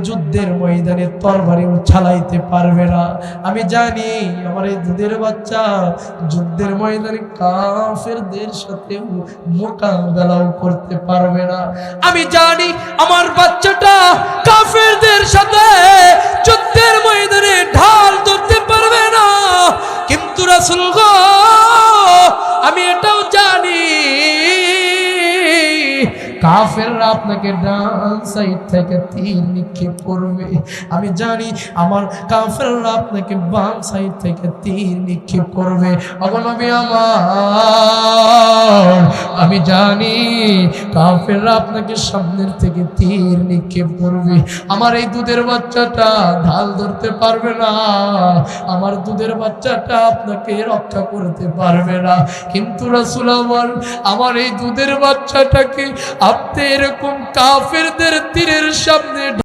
যুদ্ধের ময়দানে তরবারিও চালাইতে পারবে না। আমি জানি আমার এই দুধের বাচ্চা যুদ্ধের ময়দানে কাফেরদের সাথে মোকাবেলাও করতে পারবে না। আমি জানি আমার বাচ্চাটা কাফেরদের সাথে যুদ্ধের ময়দানে ঢাল ধরতে পারবে না। কিন্তু রাসূল গো, আমি এটাও জানি কাফেররা আপনাকে ডান সাইড থেকে তীর নিক্ষেপ করবে। আমি জানি আমার কাফেররা আপনাকে বাম সাইড থেকে তীর নিক্ষেপ করবে। ওগো নবী আমার, আমি জানি কাফেররা আপনাকে সামনের থেকে তীর নিক্ষেপ করবে। আমার এই দুধের বাচ্চাটা ঢাল ধরতে পারবে না, আমার দুধের বাচ্চাটা আপনাকে রক্ষা করতে পারবে না। কিন্তু রাসূল আমার এই দুধের বাচ্চাটাকে আপনি এরকম কাফেরদের তীরের সামনে